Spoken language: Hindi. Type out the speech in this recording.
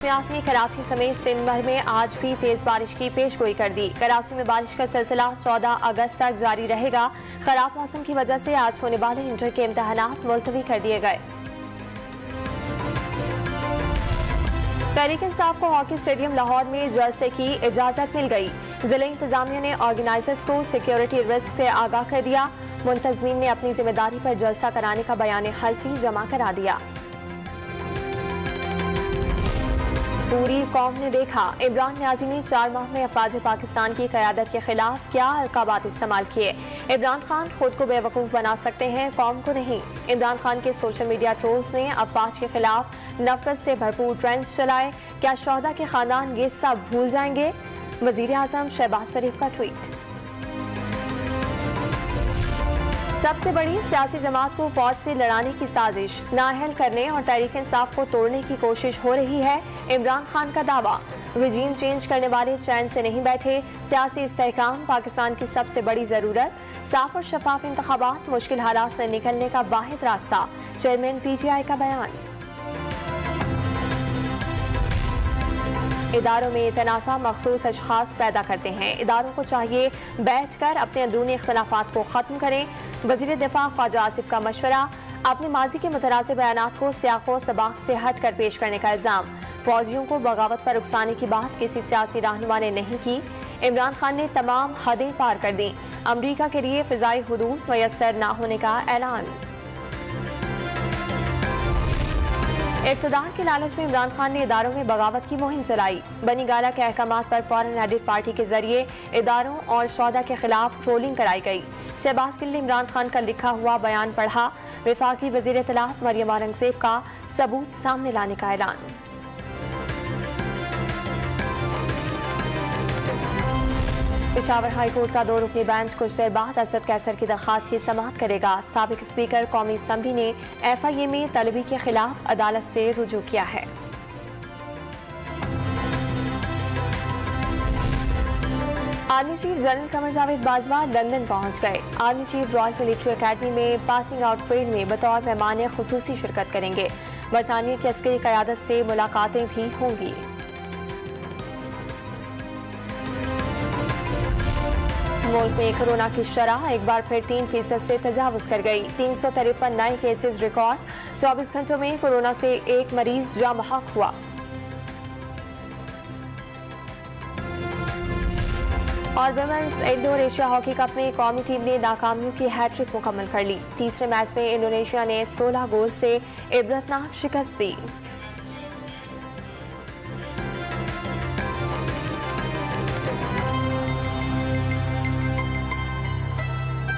मौसमियात ने कराची समेत सिंध भर में आज भी तेज बारिश की पेशगोई कर दी। कराची में बारिश का सिलसिला 14 अगस्त तक जारी रहेगा। खराब मौसम की वजह से आज होने वाले इंटर के इम्तहानात मुलतवी कर दिए गए। तहरीक इंसाफ को हॉकी स्टेडियम लाहौर में जलसे की इजाजत मिल गई। जिले इंतजामिया ने ऑर्गेनाइजर्स को सिक्योरिटी रिस्क से आगाह कर दिया। मुंतजमीन ने अपनी जिम्मेदारी पर जलसा कराने का बयान हल्फी जमा करा दिया। पूरी कौम ने देखा इमरान न्याजी ने 4 माह में अफवाज पाकिस्तान की क़यादत के खिलाफ क्या अलकाबात इस्तेमाल किए। इमरान खान खुद को बेवकूफ़ बना सकते हैं, कौम को नहीं। इमरान खान के सोशल मीडिया ट्रोल्स ने अफवाज के खिलाफ नफरत से भरपूर ट्रेंड्स चलाए। क्या शोहदा के खानदान ये सब भूल जाएंगे? वज़ीर आज़म शहबाज शरीफ का ट्वीट। सबसे बड़ी सियासी जमात को फौज से लड़ाने की साजिश, नाअहल करने और तहरीक इंसाफ को तोड़ने की कोशिश हो रही है। इमरान खान का दावा, रिजीम चेंज करने वाले चैन से नहीं बैठे। सियासी इस्तेहकाम पाकिस्तान की सबसे बड़ी जरूरत। साफ और शफाफ इंतखाबात मुश्किल हालात से निकलने का वाहिद रास्ता। चेयरमैन PTI का बयान। इदारों में तनाज़ा मखसूस अशखास पैदा करते हैं। इदारों को चाहिए बैठ कर अपने अंदरूनी इख्तलाफात को खत्म करें। वज़ीर दिफा ख्वाजा आसिफ का मशवरा। अपने माजी के मुतनाज़िब बयानात को सियाक़ो सबाक़ से हट कर पेश करने का इल्ज़ाम। फौजियों को बगावत पर उकसाने की बात किसी सियासी रहनुमा ने नहीं की। इमरान खान ने तमाम हदें पार कर दी। अमरीका के लिए फ़िज़ाई हुदूद मयस्सर न होने का ऐलान। इक़्तिदार के लालच में इमरान खान ने इदारों में बगावत की मुहिम चलाई। बनी गाला के अहकामात पर फौरन एडिट पार्टी के जरिए इदारों और शोहदा के खिलाफ ट्रोलिंग कराई गई। शहबाज गिल ने इमरान खान का लिखा हुआ बयान पढ़ा। वफाकी वज़ीर इत्तलात मरियम औरंगज़ेब का सबूत सामने लाने का ऐलान। पेशावर हाई कोर्ट का 2 रुकनी बेंच कुछ देर बाद असद कैसर की दरखास्त की समाअत करेगा। साबिक स्पीकर कौमी असम्बली ने FIA में तलबी के खिलाफ अदालत से रुजू किया है। Army chief general Qamar Javed Bajwa London पहुंच गए। Army chief royal military academy में पासिंग आउट परेड में बतौर मेहमान खुसूसी शिरकत करेंगे। बरतानिया की अस्करी क़यादत से मुलाकातें भी होंगी। मुल्क में कोरोना की शरह एक बार फिर 3% से तजावुज कर गई। 353 नए केसेस रिकॉर्ड। 24 घंटों में कोरोना से एक मरीज जाँ बहक हुआ। और women's indoor Asia hockey cup में कौमी टीम ने नाकामियों की हैट्रिक मुकम्मल कर ली। तीसरे मैच में इंडोनेशिया ने 16 गोल से इबरतनाक शिकस्त दी।